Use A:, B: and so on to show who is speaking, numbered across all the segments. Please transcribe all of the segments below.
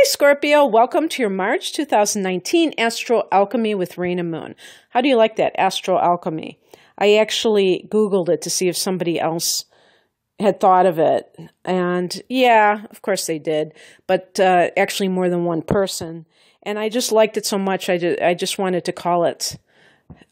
A: Scorpio. Welcome to your March 2019 Astro Alchemy with Rain and Moon. How do you like that, Astro Alchemy? I actually Googled it to see if somebody else had thought of it. And yeah, of course they did, but actually more than one person. And I just liked it so much, I just wanted to call it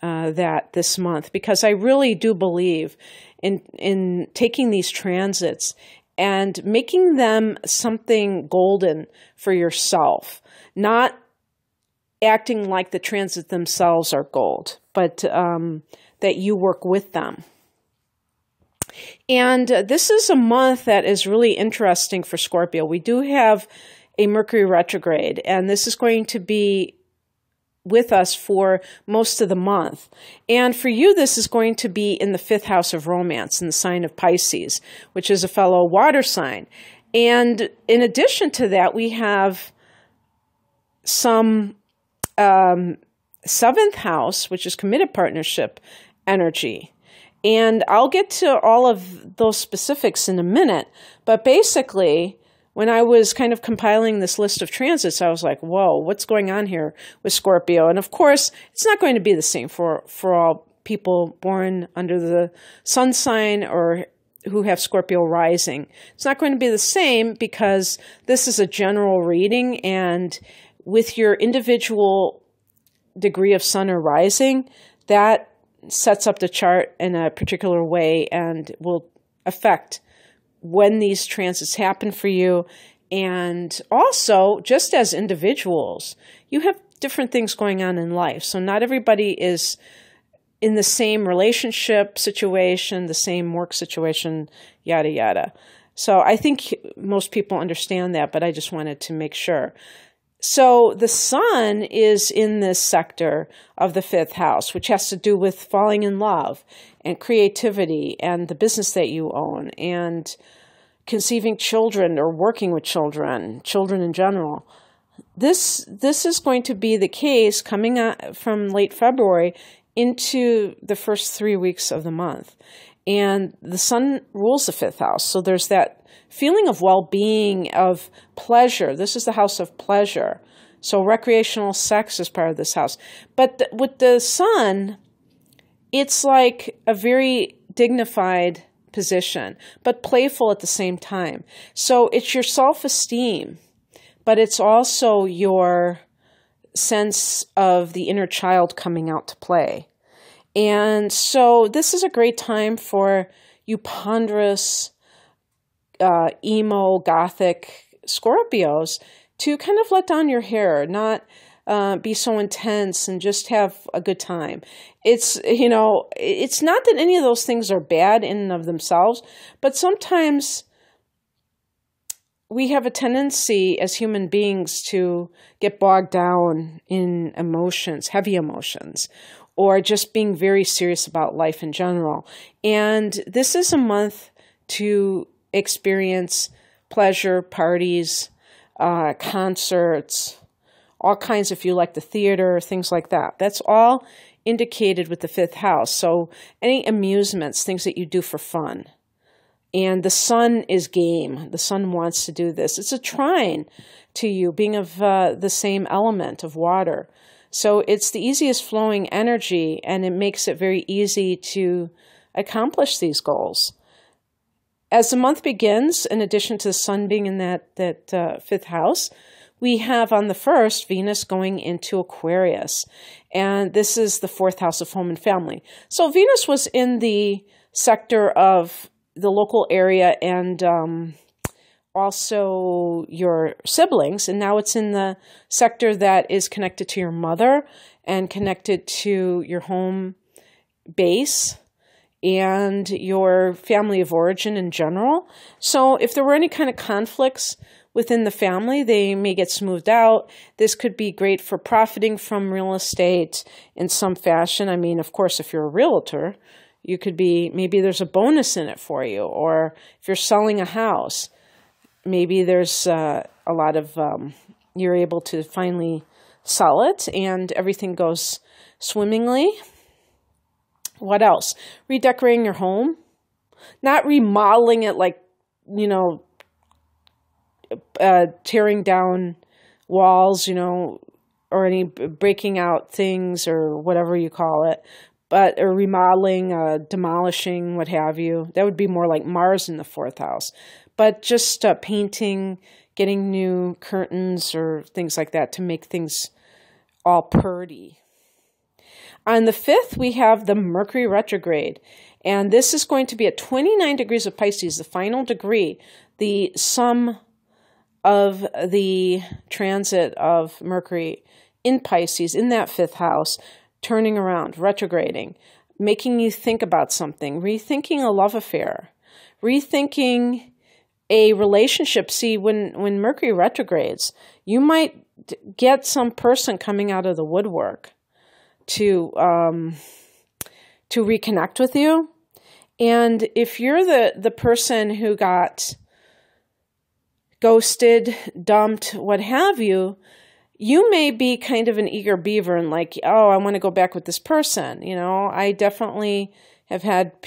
A: that this month, because I really do believe in taking these transits and making them something golden for yourself, not acting like the transits themselves are gold, but that you work with them. And this is a month that is really interesting for Scorpio. We do have a Mercury retrograde, and this is going to be with us for most of the month. And for you, this is going to be in the 5th house of romance, in the sign of Pisces, which is a fellow water sign. And in addition to that, we have some 7th house, which is committed partnership energy. And I'll get to all of those specifics in a minute. But basically, when I was kind of compiling this list of transits, I was like, whoa, what's going on here with Scorpio? And of course, it's not going to be the same for all people born under the sun sign or who have Scorpio rising. It's not going to be the same because this is a general reading, and with your individual degree of sun or rising, that sets up the chart in a particular way and will affect when these transits happen for you. And also, just as individuals, you have different things going on in life. So not everybody is in the same relationship situation, the same work situation, yada, yada. So I think most people understand that, but I just wanted to make sure. So the sun is in this sector of the 5th house, which has to do with falling in love and creativity and the business that you own and conceiving children or working with children in general. This is going to be the case coming out from late February into the first 3 weeks of the month. And the sun rules the 5th house. So there's that feeling of well-being, of pleasure. This is the house of pleasure. So recreational sex is part of this house. But with the sun, it's like a very dignified position, but playful at the same time. So it's your self-esteem, but it's also your sense of the inner child coming out to play. And so this is a great time for you ponderous, emo, gothic Scorpios to kind of let down your hair, not be so intense and just have a good time. It's, you know, it's not that any of those things are bad in and of themselves, but sometimes we have a tendency as human beings to get bogged down in emotions, heavy emotions, or just being very serious about life in general. And this is a month to experience pleasure, parties, concerts, all kinds, if you like the theater, things like that. That's all indicated with the 5th house. So any amusements, things that you do for fun. And the sun is game. The sun wants to do this. It's a trine to you, being of the same element of water. So it's the easiest flowing energy, and it makes it very easy to accomplish these goals. As the month begins, in addition to the sun being in that 5th house, we have on the 1st, Venus going into Aquarius. And this is the 4th house of home and family. So Venus was in the sector of the local area and also your siblings. And now it's in the sector that is connected to your mother and connected to your home base and your family of origin in general. So if there were any kind of conflicts within the family, they may get smoothed out. This could be great for profiting from real estate in some fashion. I mean, of course, if you're a realtor, you could be, maybe there's a bonus in it for you. Or if you're selling a house, maybe there's a lot of, you're able to finally sell it and everything goes swimmingly. What else? Redecorating your home. Not remodeling it like, you know, tearing down walls, or any breaking out things or whatever you call it, or remodeling, demolishing, what have you. That would be more like Mars in the 4th house. But just painting, getting new curtains or things like that to make things all purty. On the 5th, we have the Mercury retrograde. And this is going to be at 29 degrees of Pisces, the final degree, the sum of the transit of Mercury in Pisces, in that 5th house, turning around, retrograding, making you think about something, rethinking a love affair, rethinking a relationship. See, when Mercury retrogrades, you might get some person coming out of the woodwork to reconnect with you. And if you're the person who got ghosted, dumped, what have you, you may be kind of an eager beaver and like, oh, I want to go back with this person. I definitely have had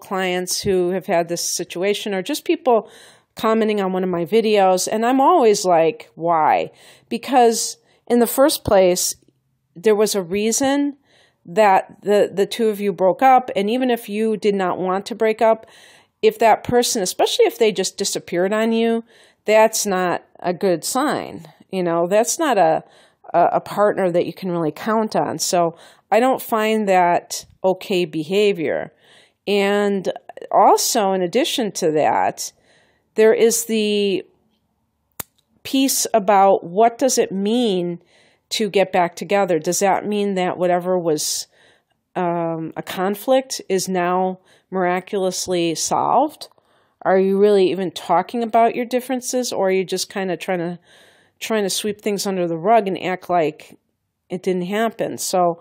A: clients who have had this situation, or just people commenting on one of my videos. And I'm always like, why? Because in the first place, there was a reason that the two of you broke up. And even if you did not want to break up, if that person, especially if they just disappeared on you, that's not a good sign. That's not a partner that you can really count on. So I don't find that okay behavior. And also, in addition to that, there is the piece about what does it mean to get back together. Does that mean that whatever was a conflict is now miraculously solved? Are you really even talking about your differences, or are you just kind of trying to sweep things under the rug and act like it didn't happen? So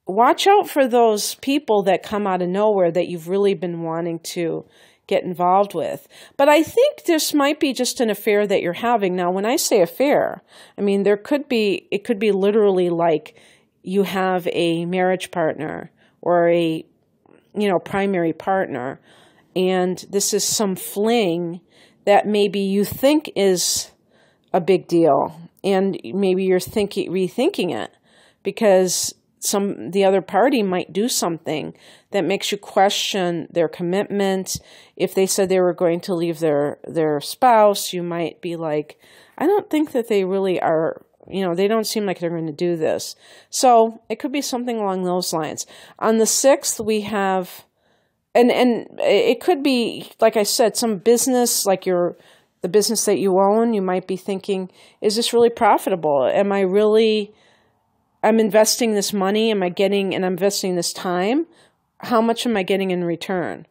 A: watch out for those people that come out of nowhere that you've really been wanting to get involved with. But I think this might be just an affair that you're having. Now, when I say affair, I mean, it could be literally like you have a marriage partner or a, primary partner, and this is some fling that maybe you think is a big deal, and maybe you're rethinking it because the other party might do something that makes you question their commitment. If they said they were going to leave their spouse, you might be like, I don't think that they really are, they don't seem like they're going to do this. So it could be something along those lines. On the 6th, we have, and it could be, like I said, some business, like the business that you own. You might be thinking, is this really profitable? I'm investing this money, I'm investing this time. How much am I getting in return?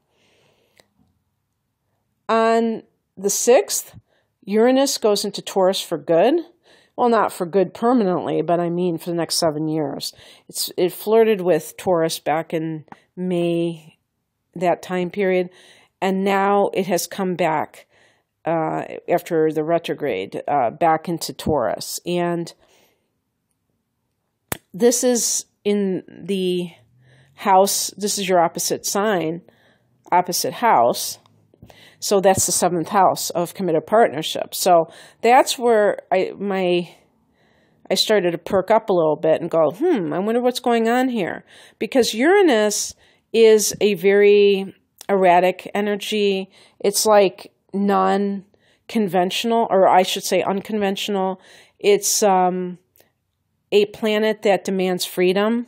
A: On the 6th, Uranus goes into Taurus for good. Well, not for good permanently, but I mean for the next 7 years. It flirted with Taurus back in May, that time period, and now it has come back after the retrograde back into Taurus. And this is in the house, this is your opposite sign, opposite house. So that's the 7th house of committed partnership. So that's where I started to perk up a little bit and go, I wonder what's going on here. Because Uranus is a very erratic energy. It's like non-conventional, or I should say unconventional. It's a planet that demands freedom,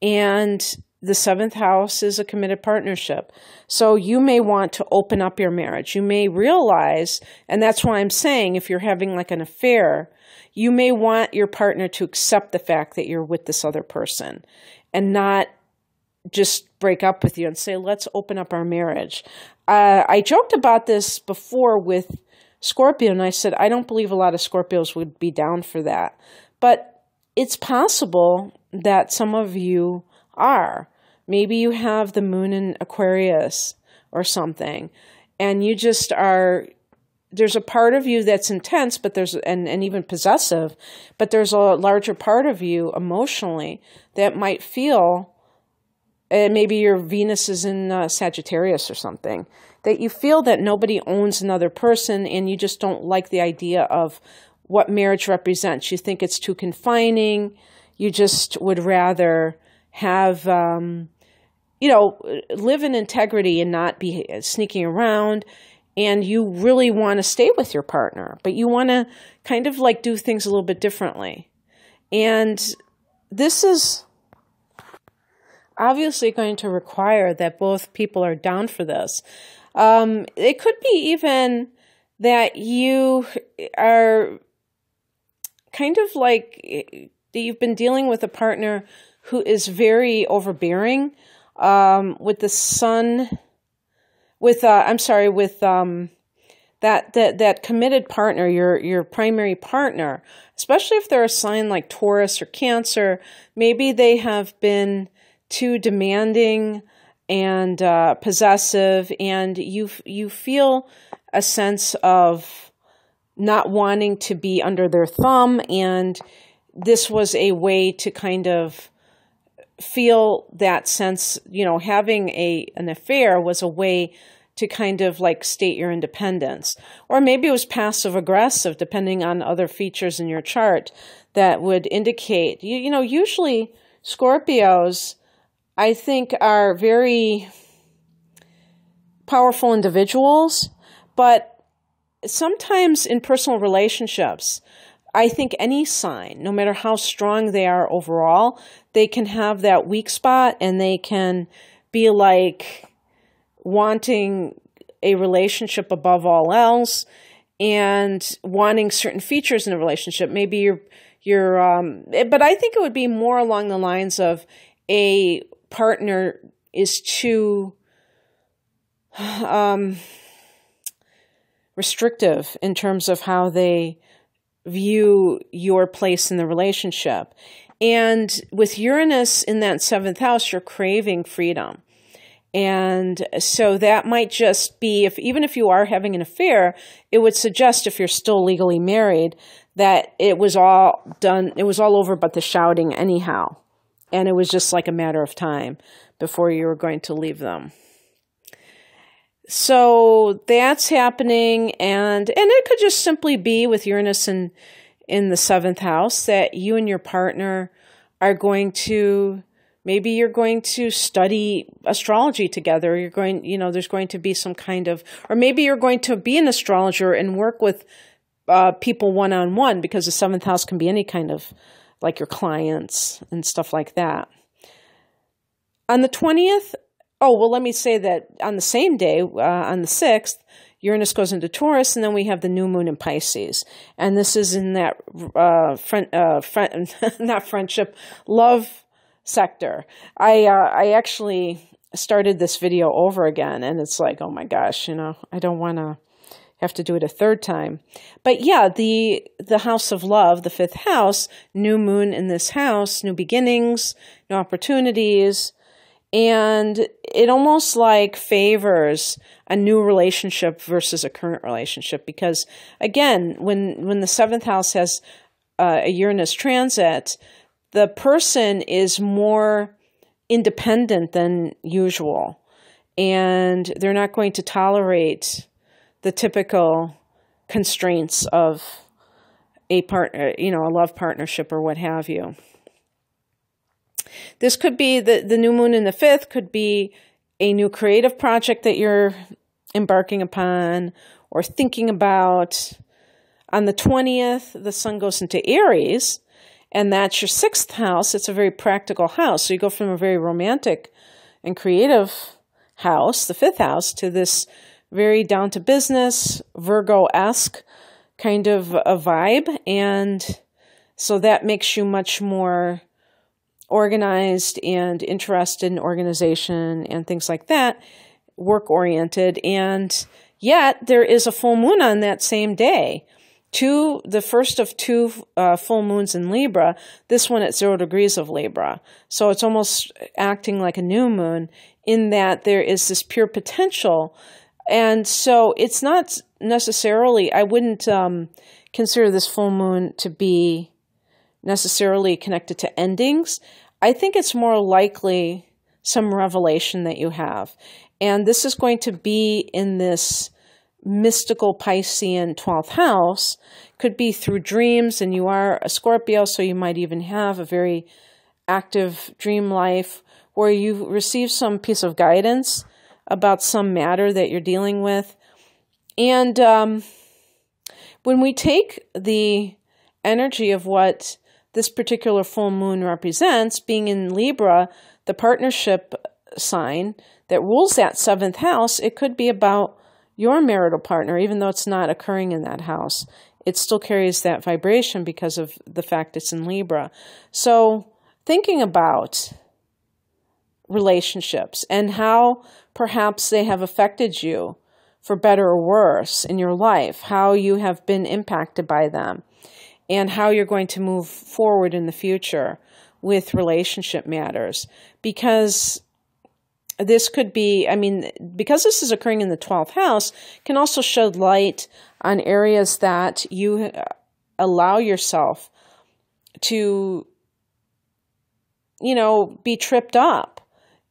A: and the 7th house is a committed partnership. So you may want to open up your marriage. You may realize, and that's why I'm saying if you're having like an affair, you may want your partner to accept the fact that you're with this other person and not just break up with you and say, let's open up our marriage. I joked about this before with Scorpio, and I said, I don't believe a lot of Scorpios would be down for that. But it's possible that some of you are. Maybe you have the moon in Aquarius or something, and you just are, there's a part of you that's intense, but and even possessive, but there's a larger part of you emotionally that might feel, and maybe your Venus is in Sagittarius or something, that you feel that nobody owns another person, and you just don't like the idea of what marriage represents. You think it's too confining. You just would rather have, live in integrity and not be sneaking around. And you really want to stay with your partner, but you want to kind of like do things a little bit differently. And this is obviously going to require that both people are down for this. It could be even that you are kind of like you've been dealing with a partner who is very overbearing, with the sun, that committed partner, your primary partner, especially if they're a sign like Taurus or Cancer. Maybe they have been too demanding and possessive, and you feel a sense of not wanting to be under their thumb, and this was a way to kind of feel that sense, having an affair was a way to kind of like state your independence. Or maybe it was passive aggressive, depending on other features in your chart that would indicate, usually Scorpios, I think, are very powerful individuals, but sometimes in personal relationships, I think any sign, no matter how strong they are overall, they can have that weak spot, and they can be like wanting a relationship above all else and wanting certain features in a relationship. Maybe but I think it would be more along the lines of a partner is too restrictive in terms of how they view your place in the relationship. And with Uranus in that 7th house, you're craving freedom. And so that might just be, even if you are having an affair, it would suggest, if you're still legally married, that it was all done, it was all over but the shouting anyhow. And it was just like a matter of time before you were going to leave them. So that's happening, and it could just simply be with Uranus in the 7th house that you and your partner are going to, maybe you're going to study astrology together. You're going, there's going to be some kind of, or maybe you're going to be an astrologer and work with people one-on-one, because the 7th house can be any kind of, like your clients and stuff like that. On the 20th, let me say that on the same day, on the 6th, Uranus goes into Taurus, and then we have the new moon in Pisces. And this is in that not friendship, love sector. I actually started this video over again, and it's like, oh my gosh, I don't want to have to do it a third time. But yeah, the house of love, the 5th house, new moon in this house, new beginnings, new opportunities. And it almost like favors a new relationship versus a current relationship, because again, when the 7th house has a Uranus transit, the person is more independent than usual, and they're not going to tolerate the typical constraints of a partner, a love partnership or what have you. This could be the new moon in the 5th, could be a new creative project that you're embarking upon or thinking about. On the 20th, the sun goes into Aries, and that's your 6th house. It's a very practical house. So you go from a very romantic and creative house, the 5th house, to this very down to business, Virgo-esque kind of a vibe. And so that makes you much more organized and interested in organization and things like that, work-oriented. And yet there is a full moon on that same day. The first of two full moons in Libra, this one at 0 degrees of Libra. So it's almost acting like a new moon in that there is this pure potential. And so it's not necessarily, I wouldn't consider this full moon to be necessarily connected to endings. I think it's more likely some revelation that you have. And this is going to be in this mystical Piscean 12th house. Could be through dreams, and you are a Scorpio, so you might even have a very active dream life where you receive some piece of guidance about some matter that you're dealing with. And when we take the energy of what this particular full moon represents, being in Libra, the partnership sign that rules that 7th house, it could be about your marital partner, even though it's not occurring in that house. It still carries that vibration because of the fact it's in Libra. So thinking about relationships and how perhaps they have affected you for better or worse in your life, how you have been impacted by them, and how you're going to move forward in the future with relationship matters. Because this could be, I mean, because this is occurring in the 12th house, can also shed light on areas that you allow yourself to, you know, be tripped up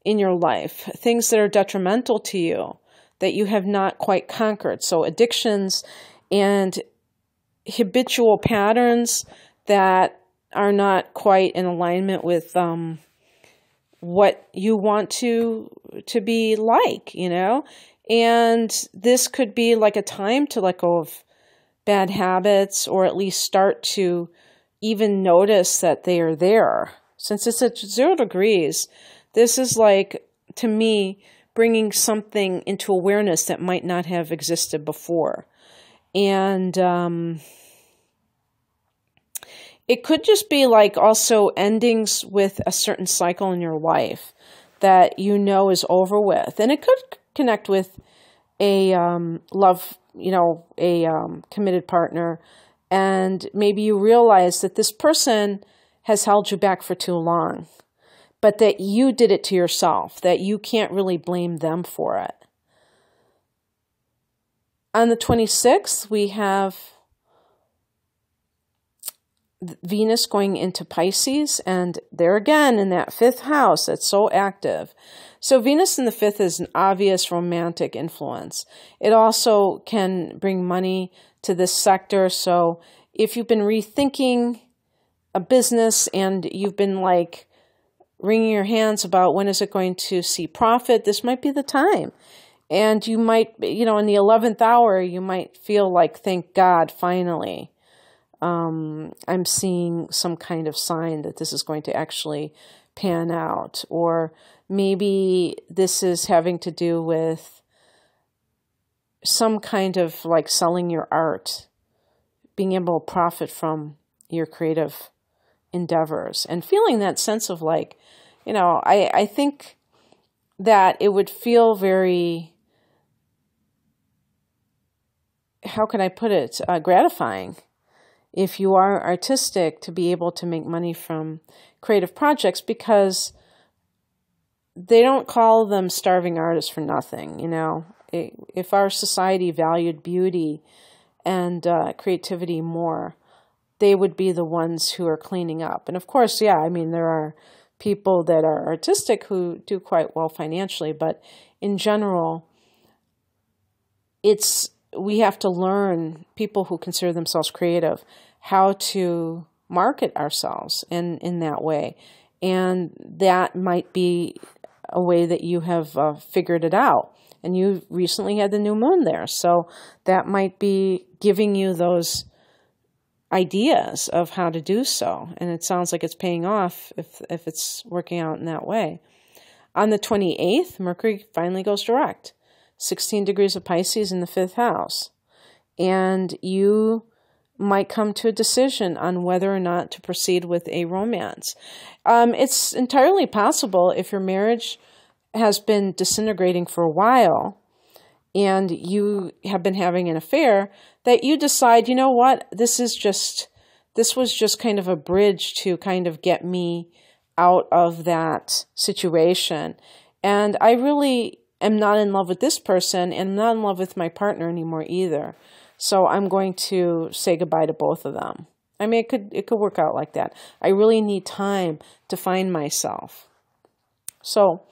A: in your life, things that are detrimental to you that you have not quite conquered. So addictions and habitual patterns that are not quite in alignment with what you want to be like, you know? And this could be like a time to let go of bad habits, or at least start to even notice that they are there. Since it's at 0 degrees, this is like, to me, bringing something into awareness that might not have existed before. And it could just be like also endings with a certain cycle in your life that you know is over with. And it could connect with a love, you know, a committed partner. And maybe you realize that this person has held you back for too long, but that you did it to yourself, that you can't really blame them for it. On the 26th, we have Venus going into Pisces, and there again in that 5th house, that's so active. So Venus in the 5th is an obvious romantic influence. It also can bring money to this sector. So if you've been rethinking a business and you've been like wringing your hands about when is it going to see profit, this might be the time. And you might, you know, in the 11th hour, you might feel like, thank God, finally, I'm seeing some kind of sign that this is going to actually pan out. Or maybe this is having to do with some kind of like selling your art, being able to profit from your creative endeavors, and feeling that sense of like, you know, I think that it would feel very, how can I put it, gratifying if you are artistic to be able to make money from creative projects, because they don't call them starving artists for nothing, you know. If our society valued beauty and creativity more, they would be the ones who are cleaning up. And of course, yeah, I mean, there are people that are artistic who do quite well financially, but in general, we have to learn, people who consider themselves creative, how to market ourselves in that way. And that might be a way that you have figured it out. And you recently had the new moon there. So that might be giving you those ideas of how to do so. And it sounds like it's paying off if it's working out in that way. On the 28th, Mercury finally goes direct. 16 degrees of Pisces in the 5th house. And you might come to a decision on whether or not to proceed with a romance. It's entirely possible, if your marriage has been disintegrating for a while and you have been having an affair, that you decide, you know what, this was just kind of a bridge to kind of get me out of that situation. And I really am not in love with this person, and I'm not in love with my partner anymore either. So I'm going to say goodbye to both of them. I mean, it could work out like that. I really need time to find myself. So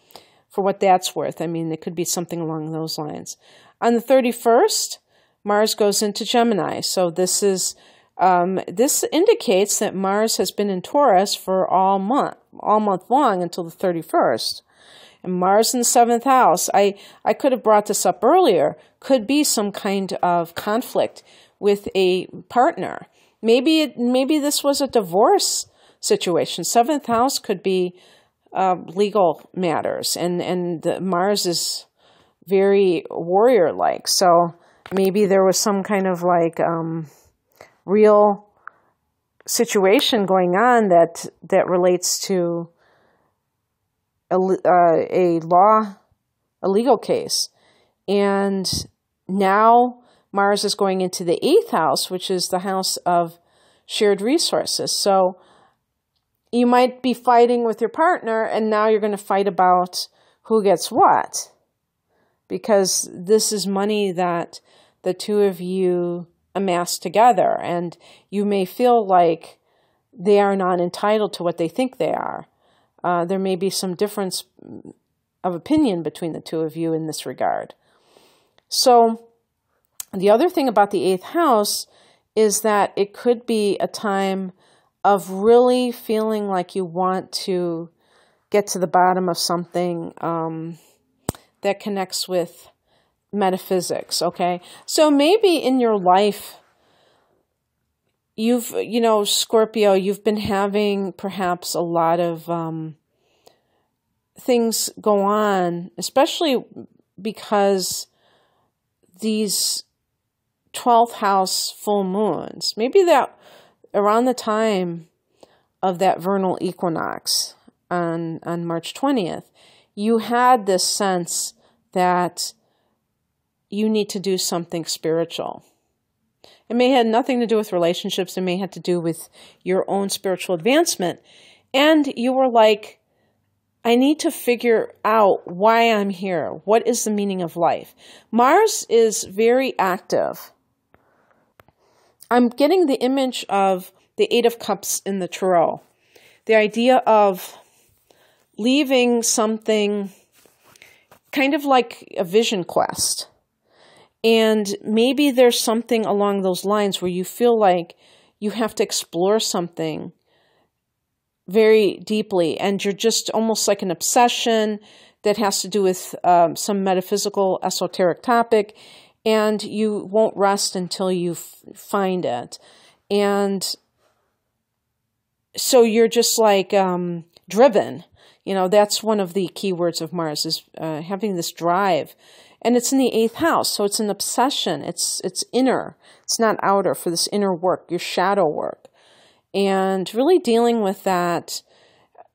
A: for what that's worth, I mean, it could be something along those lines. On the 31st, Mars goes into Gemini. So this is this indicates that Mars has been in Taurus for all month long until the 31st. And Mars in the 7th house, I could have brought this up earlier, could be some kind of conflict with a partner. Maybe this was a divorce situation. 7th house could be legal matters, and Mars is very warrior-like. So maybe there was some kind of like real situation going on that relates to a legal case. And now Mars is going into the 8th house, which is the house of shared resources. So you might be fighting with your partner, and now you're going to fight about who gets what, because this is money that the two of you amass together, and you may feel like they are not entitled to what they think they are. There may be some difference of opinion between the two of you in this regard. So the other thing about the 8th house is that it could be a time of really feeling like you want to get to the bottom of something that connects with metaphysics, okay? So maybe in your life, Scorpio, you've been having perhaps a lot of things go on, especially because these 12th house full moons, maybe that around the time of that vernal equinox on March 20th, you had this sense that you need to do something spiritual. It may have nothing to do with relationships. It may have to do with your own spiritual advancement. And you were like, I need to figure out why I'm here. What is the meaning of life? Mars is very active. I'm getting the image of the 8 of Cups in the Tarot. The idea of leaving something kind of like a vision quest. And maybe there's something along those lines where you feel like you have to explore something very deeply, and you're just almost like an obsession that has to do with some metaphysical, esoteric topic, and you won't rest until you find it. And so you're just like driven. That's one of the key words of Mars, is having this drive. And it's in the 8th house, so it's an obsession. It's inner. It's not outer, for this inner work, your shadow work. And really dealing with that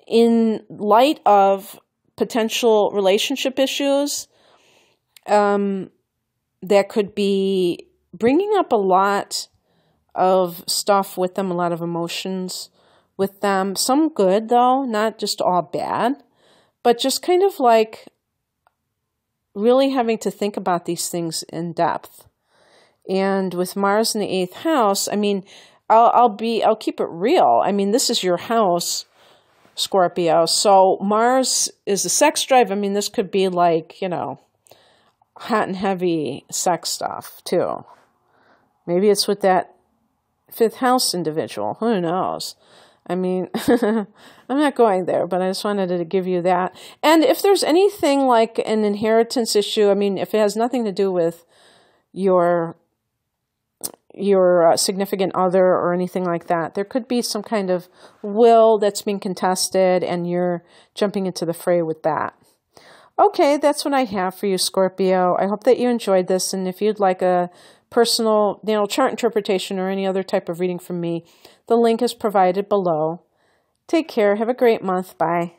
A: in light of potential relationship issues that could be bringing up a lot of stuff with them, a lot of emotions with them. Some good, though, not just all bad, but just kind of like really having to think about these things in depth. And with Mars in the 8th house, I mean, I'll keep it real. I mean, this is your house, Scorpio. So Mars is the sex drive. I mean, this could be like, hot and heavy sex stuff too. Maybe it's with that 5th house individual. Who knows? I mean, I'm not going there, but I just wanted to give you that. And if there's anything like an inheritance issue, I mean, if it has nothing to do with your significant other or anything like that, there could be some kind of will that's being contested, and you're jumping into the fray with that. Okay, that's what I have for you, Scorpio. I hope that you enjoyed this, and if you'd like a personal natal chart interpretation or any other type of reading from me, the link is provided below. Take care. Have a great month. Bye.